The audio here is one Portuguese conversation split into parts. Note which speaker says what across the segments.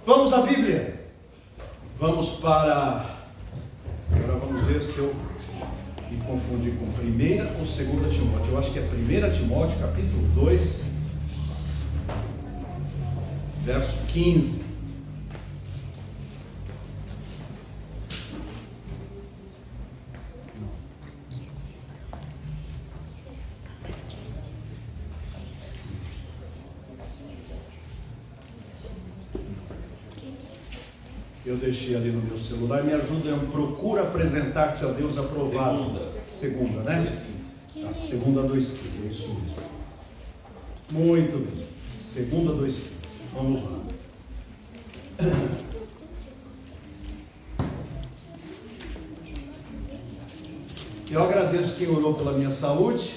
Speaker 1: Vamos à Bíblia. Vamos para... Agora vamos ver se eu me confundi com 1 ou 2 Timóteo. Eu acho que é 1 Timóteo, capítulo 2, verso 15. Eu deixei ali no meu celular. Me ajuda, procura apresentar-te a Deus aprovado. Segunda, né? 2,15. Tá, segunda 2,15, é isso mesmo. Muito bem. Segunda 2,15. Vamos lá. Eu agradeço quem orou pela minha saúde.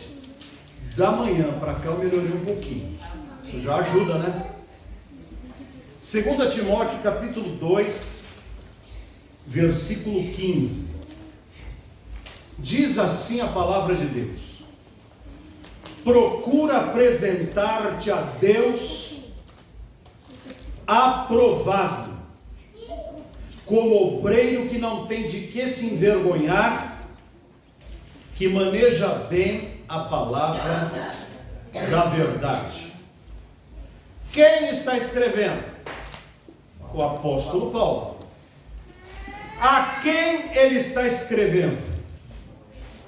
Speaker 1: Da manhã para cá eu melhorei um pouquinho. Isso já ajuda, né? 2 Timóteo capítulo 2, versículo 15. Diz assim a palavra de Deus: procura apresentar-te a Deus aprovado, como obreiro que não tem de que se envergonhar, que maneja bem a palavra da verdade. Quem está escrevendo? O apóstolo Paulo. A quem ele está escrevendo?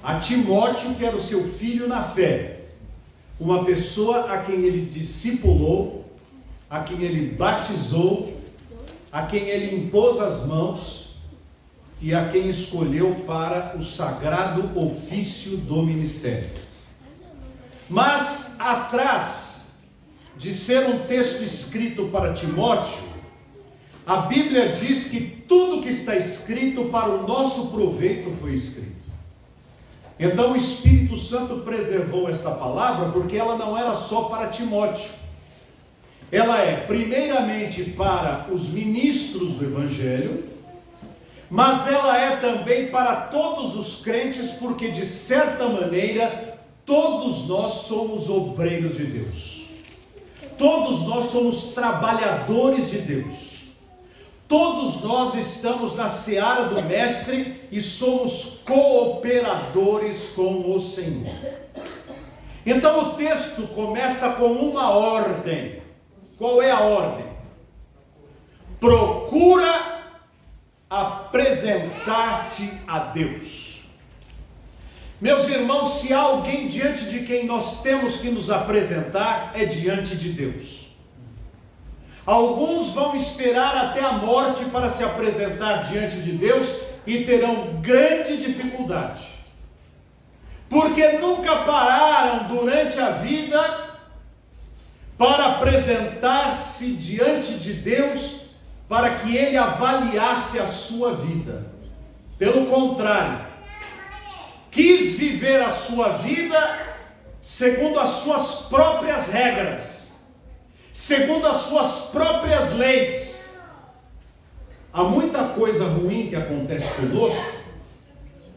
Speaker 1: A Timóteo, que era o seu filho na fé, uma pessoa a quem ele discipulou, a quem ele batizou, a quem ele impôs as mãos e a quem escolheu para o sagrado ofício do ministério. Mas atrás de ser um texto escrito para Timóteo, a Bíblia diz que tudo que está escrito para o nosso proveito foi escrito. Então o Espírito Santo preservou esta palavra porque ela não era só para Timóteo. Ela é primeiramente para os ministros do Evangelho, mas ela é também para todos os crentes, porque de certa maneira todos nós somos obreiros de Deus. Todos nós somos trabalhadores de Deus. Todos nós estamos na seara do Mestre e somos cooperadores com o Senhor. Então o texto começa com uma ordem. Qual é a ordem? Procura apresentar-te a Deus. Meus irmãos, se há alguém diante de quem nós temos que nos apresentar, é diante de Deus. Alguns vão esperar até a morte para se apresentar diante de Deus e terão grande dificuldade, porque nunca pararam durante a vida para apresentar-se diante de Deus para que Ele avaliasse a sua vida. Pelo contrário, quis viver a sua vida segundo as suas próprias regras, segundo as suas próprias leis. Há muita coisa ruim que acontece conosco,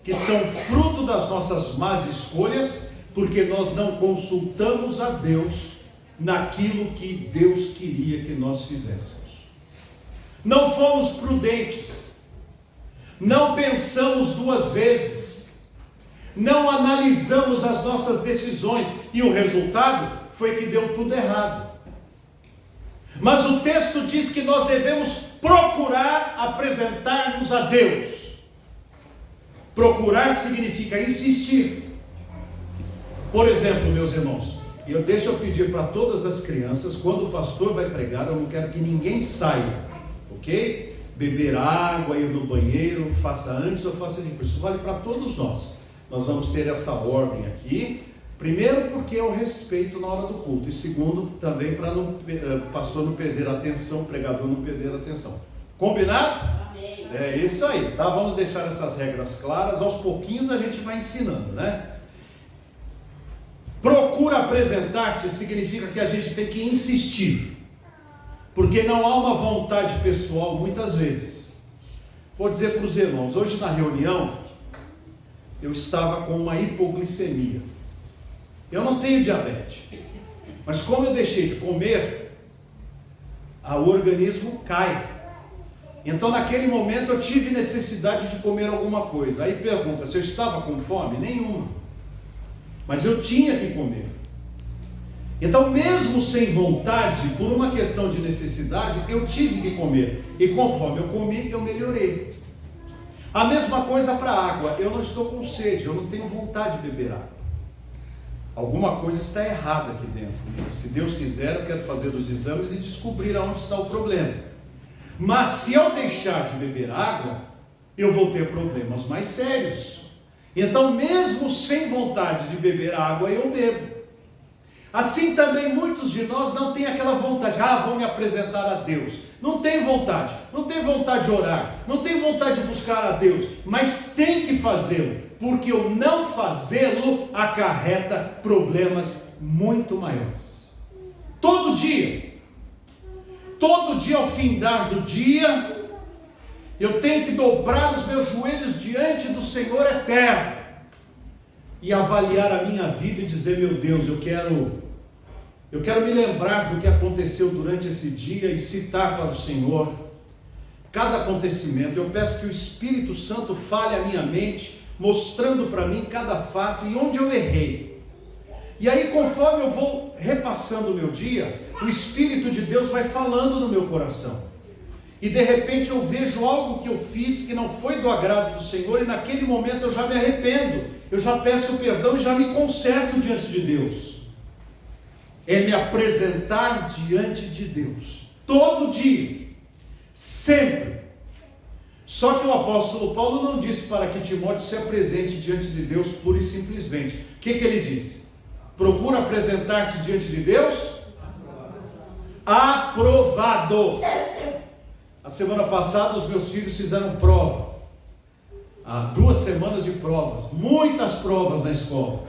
Speaker 1: que são fruto das nossas más escolhas, porque nós não consultamos a Deus naquilo que Deus queria que nós fizéssemos. Não fomos prudentes, não pensamos duas vezes, não analisamos as nossas decisões, e o resultado foi que deu tudo errado. Mas o texto diz que nós devemos procurar apresentar-nos a Deus. Procurar significa insistir. Por exemplo, meus irmãos, deixa eu pedir para todas as crianças, quando o pastor vai pregar, eu não quero que ninguém saia, ok? Beber água, ir no banheiro, faça antes ou faça depois. Isso vale para todos nós. Nós vamos ter essa ordem aqui. Primeiro, porque é o respeito na hora do culto. E segundo, também para o pastor não perder a atenção, o pregador não perder a atenção. Combinado? Amém. É isso aí, tá? Vamos deixar essas regras claras. Aos pouquinhos a gente vai ensinando, né? Procura apresentar-te significa que a gente tem que insistir, porque não há uma vontade pessoal muitas vezes. Vou dizer para os irmãos, hoje na reunião, eu estava com uma hipoglicemia. Eu não tenho diabetes, mas como eu deixei de comer, o organismo cai. Então naquele momento eu tive necessidade de comer alguma coisa. Aí pergunta, se eu estava com fome? Nenhuma. Mas eu tinha que comer. Então mesmo sem vontade, por uma questão de necessidade, eu tive que comer. E conforme eu comi, eu melhorei. A mesma coisa para a água. Eu não estou com sede, eu não tenho vontade de beber água. Alguma coisa está errada aqui dentro. Se Deus quiser, eu quero fazer os exames e descobrir aonde está o problema. Mas se eu deixar de beber água, eu vou ter problemas mais sérios. Então mesmo sem vontade de beber água, eu bebo. Assim também muitos de nós não têm aquela vontade, vou me apresentar a Deus. Não tem vontade de orar, não tem vontade de buscar a Deus, mas tem que fazê-lo, porque o não fazê-lo acarreta problemas muito maiores. Todo dia ao findar do dia, eu tenho que dobrar os meus joelhos diante do Senhor eterno, e avaliar a minha vida e dizer, meu Deus, eu quero me lembrar do que aconteceu durante esse dia e citar para o Senhor cada acontecimento. Eu peço que o Espírito Santo fale a minha mente, mostrando para mim cada fato e onde eu errei. E aí, conforme eu vou repassando o meu dia, o Espírito de Deus vai falando no meu coração. E de repente eu vejo algo que eu fiz que não foi do agrado do Senhor, e naquele momento eu já me arrependo, eu já peço perdão e já me conserto diante de Deus. É me apresentar diante de Deus, todo dia, sempre. Só que o apóstolo Paulo não disse para que Timóteo se apresente diante de Deus pura e simplesmente. O que ele disse? Procura apresentar-te diante de Deus aprovado. A semana passada os meus filhos fizeram prova. Há 2 semanas de provas, muitas provas na escola.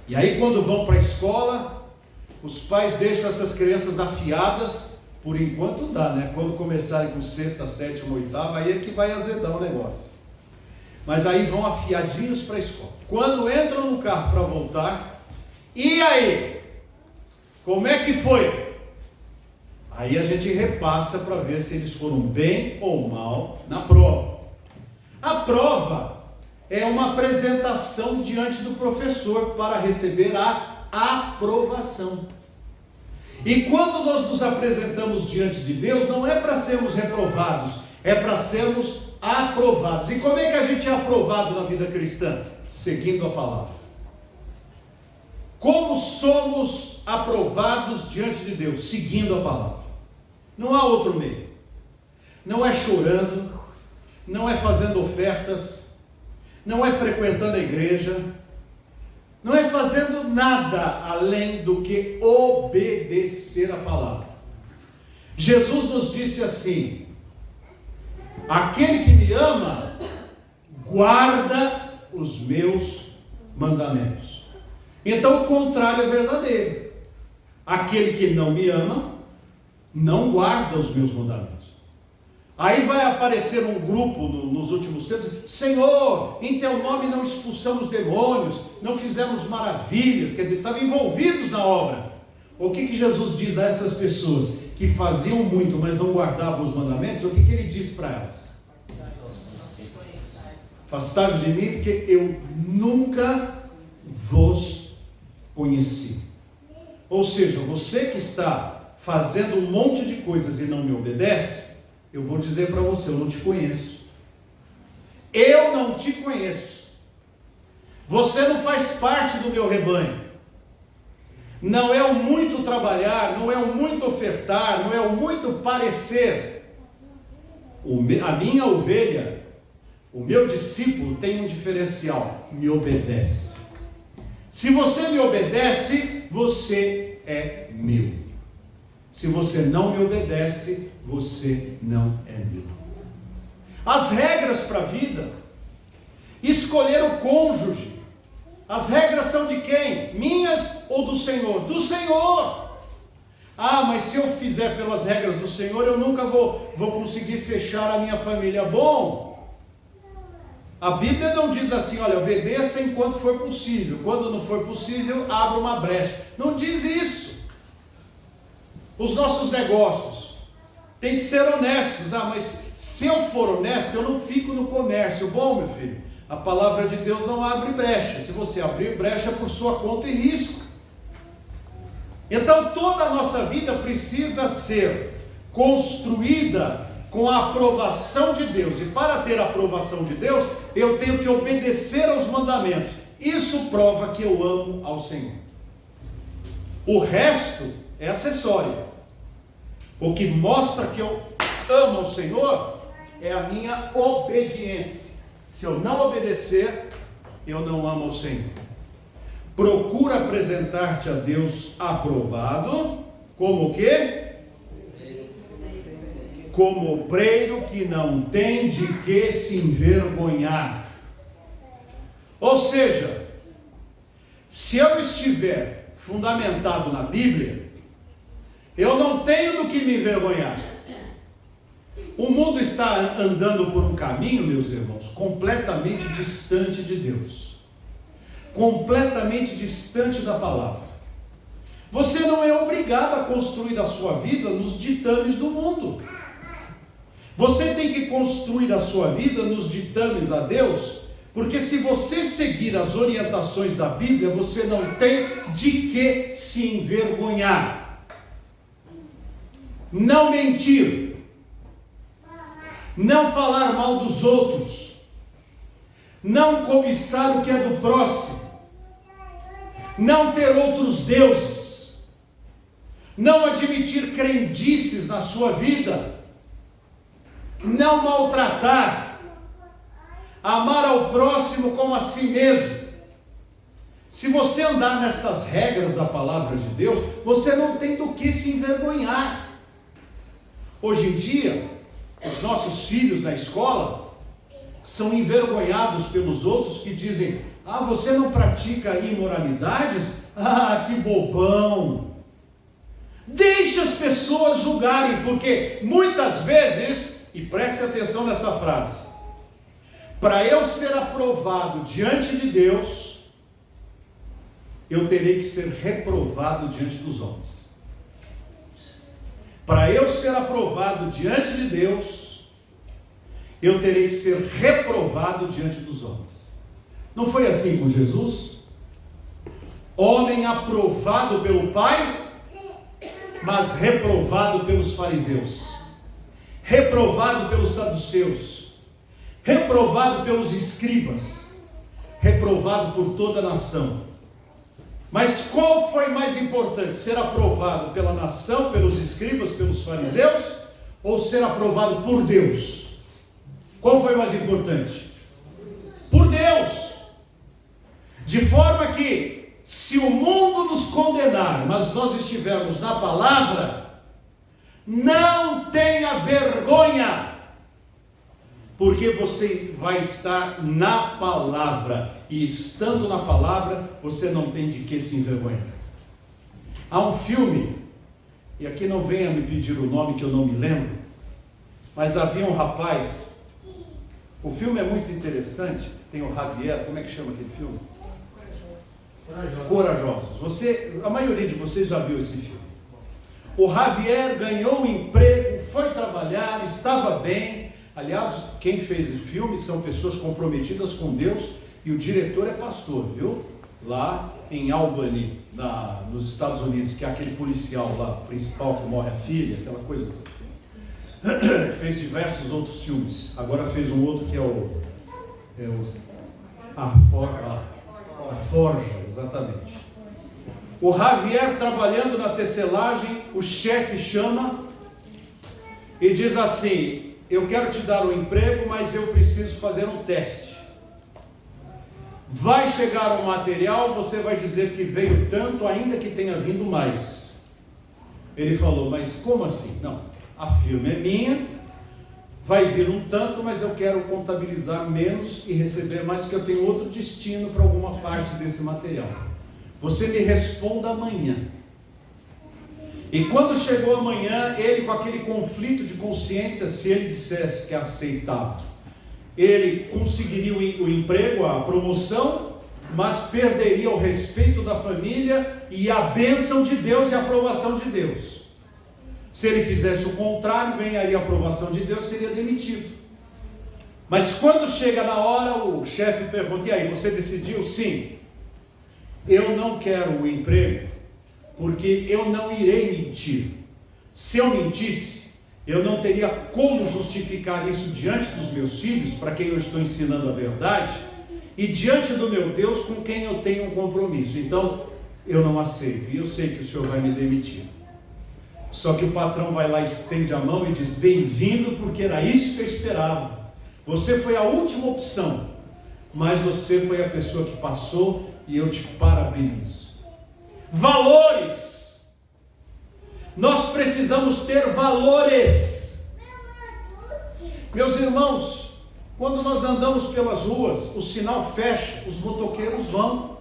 Speaker 1: E aí quando vão para a escola, os pais deixam essas crianças afiadas, por enquanto dá, né? Quando começarem com 6ª, 7ª, 8ª, aí é que vai azedar o negócio. Mas aí vão afiadinhos para a escola. Quando entram no carro para voltar, e aí? Como é que foi? Aí a gente repassa para ver se eles foram bem ou mal na prova. A prova é uma apresentação diante do professor para receber a aprovação. E quando nós nos apresentamos diante de Deus, não é para sermos reprovados, é para sermos aprovados. E como é que a gente é aprovado na vida cristã? Seguindo a palavra. Como somos aprovados diante de Deus? Seguindo a palavra. Não há outro meio. Não é chorando, não é fazendo ofertas, não é frequentando a igreja, não é fazendo nada além do que obedecer a palavra. Jesus nos disse assim: aquele que me ama, guarda os meus mandamentos. Então o contrário é verdadeiro. Aquele que não me ama, não guarda os meus mandamentos. Aí vai aparecer um grupo nos últimos tempos: Senhor, em teu nome não expulsamos demônios, não fizemos maravilhas. Quer dizer, estavam envolvidos na obra. O que Jesus diz a essas pessoas que faziam muito, mas não guardavam os mandamentos? O que ele diz para elas? Afastai-vos de mim, porque eu nunca vos conheci. Ou seja, você que está fazendo um monte de coisas e não me obedece, eu vou dizer para você: eu não te conheço. Eu não te conheço. Você não faz parte do meu rebanho. Não é o muito trabalhar, não é o muito ofertar, não é o muito parecer. A minha ovelha, o meu discípulo tem um diferencial: me obedece. Se você me obedece, você é meu. Se você não me obedece, você não é meu. As regras para a vida: escolher o cônjuge. As regras são de quem? Minhas ou do Senhor? Do Senhor. Mas se eu fizer pelas regras do Senhor, eu nunca vou conseguir fechar a minha família. Bom, a Bíblia não diz assim: olha, obedeça enquanto for possível, quando não for possível, abra uma brecha. Não diz isso. Os nossos negócios, Tem que ser honestos. Mas se eu for honesto, eu não fico no comércio. Bom, meu filho, a palavra de Deus não abre brecha. Se você abrir brecha, é por sua conta e risco. Então toda a nossa vida precisa ser construída com a aprovação de Deus. E para ter a aprovação de Deus, eu tenho que obedecer aos mandamentos. Isso prova que eu amo ao Senhor. O resto é acessório. O que mostra que eu amo ao Senhor é a minha obediência. Se eu não obedecer, eu não amo ao Senhor. Procura apresentar-te a Deus aprovado, como o quê? Como obreiro que não tem de que se envergonhar. Ou seja, se eu estiver fundamentado na Bíblia, eu não tenho do que me envergonhar. O mundo está andando por um caminho, meus irmãos, completamente distante de Deus. Completamente distante da palavra. Você não é obrigado a construir a sua vida nos ditames do mundo. Você tem que construir a sua vida nos ditames a Deus, porque se você seguir as orientações da Bíblia, você não tem de que se envergonhar. Não mentir, não falar mal dos outros, não cobiçar o que é do próximo, não ter outros deuses, não admitir crendices na sua vida, não maltratar, amar ao próximo como a si mesmo. Se você andar nestas regras da palavra de Deus, você não tem do que se envergonhar. Hoje em dia, os nossos filhos na escola são envergonhados pelos outros que dizem: ah, você não pratica imoralidades? Ah, que bobão! Deixe as pessoas julgarem, porque muitas vezes, e preste atenção nessa frase, para eu ser aprovado diante de Deus, eu terei que ser reprovado diante dos homens. Para eu ser aprovado diante de Deus, eu terei que ser reprovado diante dos homens. Não foi assim com Jesus? Homem aprovado pelo Pai, mas reprovado pelos fariseus, reprovado pelos saduceus, reprovado pelos escribas, reprovado por toda a nação. Mas qual foi mais importante? Ser aprovado pela nação, pelos escribas, pelos fariseus, ou ser aprovado por Deus? Qual foi mais importante? Por Deus. De forma que, se o mundo nos condenar, mas nós estivermos na palavra, não tenha vergonha, porque você vai estar na palavra, e estando na palavra, você não tem de que se envergonhar. Há um filme, e aqui não venha me pedir o nome que eu não me lembro, mas havia um rapaz, o filme é muito interessante, tem o Javier, como é que chama aquele filme? Corajosos. A maioria de vocês já viu esse filme. O Javier ganhou um emprego, foi trabalhar, estava bem. Aliás, quem fez o filme são pessoas comprometidas com Deus, e o diretor é pastor, viu? Lá em Albany, nos Estados Unidos, que é aquele policial lá, principal, que morre a filha, aquela coisa toda. Fez diversos outros filmes. Agora fez um outro que é a Forja, exatamente. O Javier, trabalhando na tecelagem, o chefe chama e diz assim: eu quero te dar um emprego, mas eu preciso fazer um teste. Vai chegar um material, você vai dizer que veio tanto, ainda que tenha vindo mais. Ele falou: mas como assim? Não, a firma é minha, vai vir um tanto, mas eu quero contabilizar menos e receber mais, porque eu tenho outro destino para alguma parte desse material. Você me responda amanhã. E quando chegou amanhã, ele com aquele conflito de consciência, se ele dissesse que aceitava, ele conseguiria o emprego, a promoção, mas perderia o respeito da família e a bênção de Deus e a aprovação de Deus. Se ele fizesse o contrário, ganharia a aprovação de Deus, seria demitido. Mas quando chega na hora, o chefe pergunta: e aí, você decidiu? Sim. Eu não quero o emprego, porque eu não irei mentir. Se eu mentisse, eu não teria como justificar isso diante dos meus filhos, para quem eu estou ensinando a verdade, e diante do meu Deus, com quem eu tenho um compromisso. Então, eu não aceito, e eu sei que o senhor vai me demitir. Só que o patrão vai lá, estende a mão e diz: bem-vindo, porque era isso que eu esperava. Você foi a última opção, mas você foi a pessoa que passou e eu te parabenizo. Valores. Nós precisamos ter valores. Meus irmãos, quando nós andamos pelas ruas, o sinal fecha, os motoqueiros vão.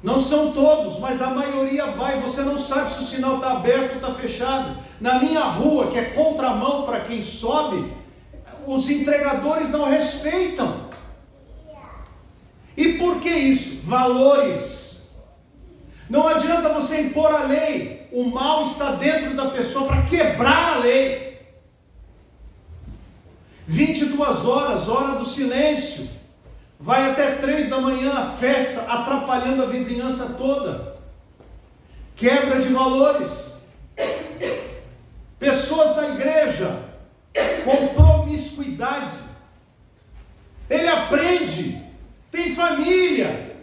Speaker 1: Não são todos, mas a maioria vai. Você não sabe se o sinal está aberto ou está fechado. Na minha rua, que é contramão para quem sobe, os entregadores não respeitam. E por que isso? Valores. Não adianta você impor a lei. O mal está dentro da pessoa para quebrar a lei. 22 horas, hora do silêncio. Vai até 3 da manhã a festa, atrapalhando a vizinhança toda. Quebra de valores. Pessoas da igreja com promiscuidade. Ele aprende, tem família,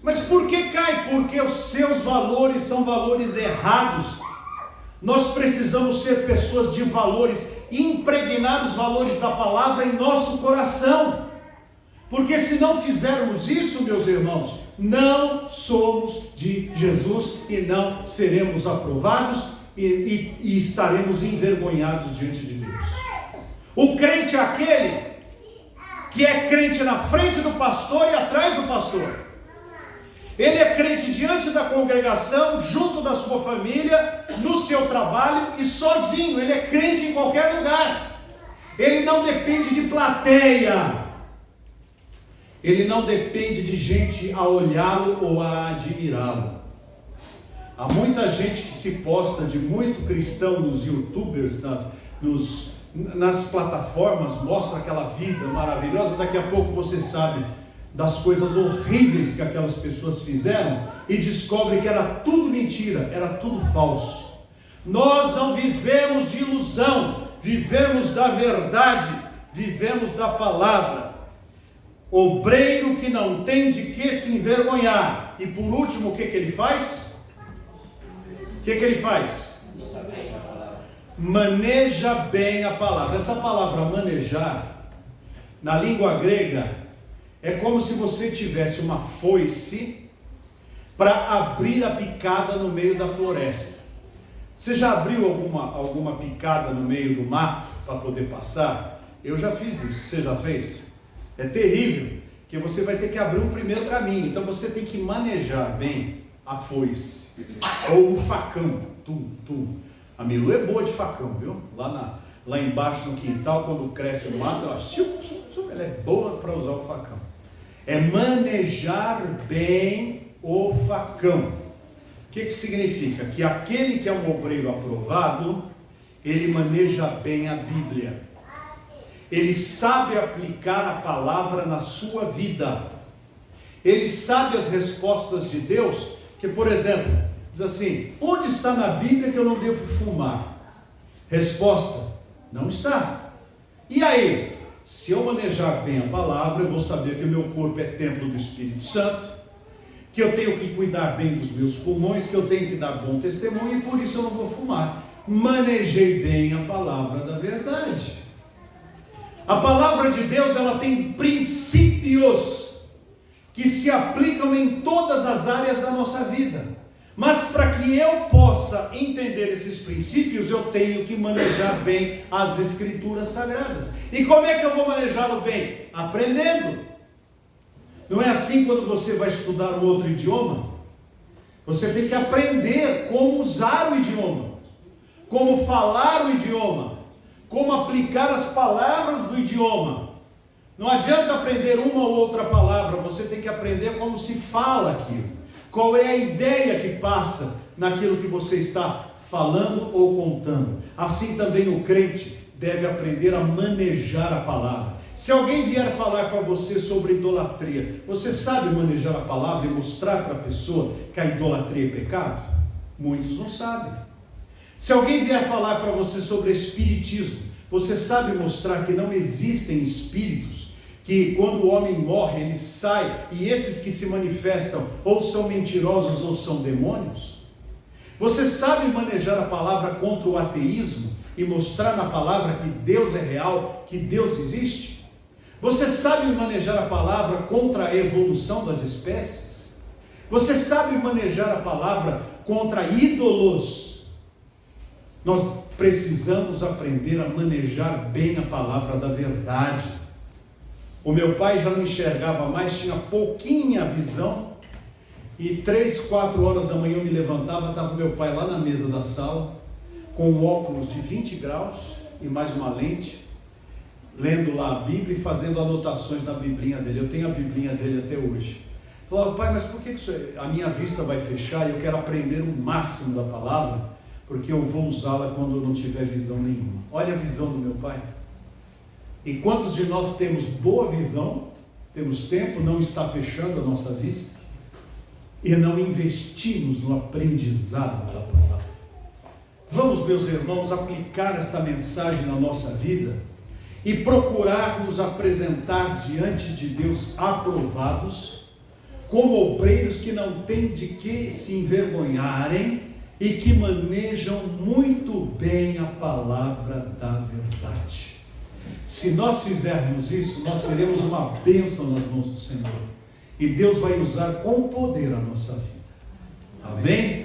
Speaker 1: mas por que cai? Porque os seus valores são valores errados. Nós precisamos ser pessoas de valores, impregnar os valores da palavra em nosso coração. Porque se não fizermos isso, meus irmãos, não somos de Jesus e não seremos aprovados e estaremos envergonhados diante de Deus. O crente é aquele que é crente na frente do pastor e atrás do pastor. Ele é crente diante da congregação, junto da sua família, no seu trabalho e sozinho. Ele é crente em qualquer lugar. Ele não depende de plateia. Ele não depende de gente a olhá-lo ou a admirá-lo. Há muita gente que se posta de muito cristão nos youtubers, nas plataformas, mostra aquela vida maravilhosa. Daqui a pouco você sabe das coisas horríveis que aquelas pessoas fizeram e descobre que era tudo mentira, era tudo falso. Nós não vivemos de ilusão, vivemos da verdade, vivemos da palavra. Obreiro que não tem de que se envergonhar. E por último, o que ele faz? O que ele faz? Maneja bem a palavra. Essa palavra manejar, na língua grega, é como se você tivesse uma foice para abrir a picada no meio da floresta. Você já abriu alguma picada no meio do mato para poder passar? Eu já fiz isso. Você já fez? É terrível, que você vai ter que abrir um primeiro caminho. Então você tem que manejar bem a foice ou o facão. A Milu é boa de facão, viu? Lá embaixo no quintal, quando cresce o mato, ela é boa para usar o facão. É manejar bem o facão. O que significa? Que aquele que é um obreiro aprovado, ele maneja bem a Bíblia. Ele sabe aplicar a palavra na sua vida. Ele sabe as respostas de Deus, que, por exemplo, diz assim: onde está na Bíblia que eu não devo fumar? Resposta: não está. E aí? Se eu manejar bem a palavra, eu vou saber que o meu corpo é templo do Espírito Santo, que eu tenho que cuidar bem dos meus pulmões, que eu tenho que dar bom testemunho, e por isso eu não vou fumar. Manejei bem a palavra da verdade. A palavra de Deus, ela tem princípios que se aplicam em todas as áreas da nossa vida. Mas para que eu possa entender esses princípios, eu tenho que manejar bem as Escrituras Sagradas. E como é que eu vou manejá-lo bem? Aprendendo. Não é assim quando você vai estudar um outro idioma? Você tem que aprender como usar o idioma, como falar o idioma, como aplicar as palavras do idioma. Não adianta aprender uma ou outra palavra, você tem que aprender como se fala aquilo. Qual é a ideia que passa naquilo que você está falando ou contando. Assim também o crente deve aprender a manejar a palavra. Se alguém vier falar para você sobre idolatria, você sabe manejar a palavra e mostrar para a pessoa que a idolatria é pecado? Muitos não sabem. Se alguém vier falar para você sobre espiritismo, você sabe mostrar que não existem espíritos, que quando o homem morre ele sai, e esses que se manifestam ou são mentirosos ou são demônios? Você sabe manejar a palavra contra o ateísmo e mostrar na palavra que Deus é real, que Deus existe? Você sabe manejar a palavra contra a evolução das espécies? Você sabe manejar a palavra contra ídolos? Nós precisamos aprender a manejar bem a palavra da verdade. O meu pai já não enxergava mais, tinha pouquinha visão, e 3, 4 horas da manhã eu me levantava, estava meu pai lá na mesa da sala, com um óculos de 20 graus e mais uma lente, lendo lá a Bíblia e fazendo anotações na biblinha dele. Eu tenho a biblinha dele até hoje. Falava, pai, mas por que a minha vista vai fechar e eu quero aprender o máximo da palavra, porque eu vou usá-la quando eu não tiver visão nenhuma. Olha a visão do meu pai. E quantos de nós temos boa visão, temos tempo, não está fechando a nossa vista, e não investimos no aprendizado da palavra? Vamos, meus irmãos, aplicar esta mensagem na nossa vida e procurar nos apresentar diante de Deus aprovados, como obreiros que não têm de que se envergonharem e que manejam muito bem a palavra da verdade. Se nós fizermos isso, nós seremos uma bênção nas mãos do Senhor, e Deus vai usar com poder a nossa vida. Amém?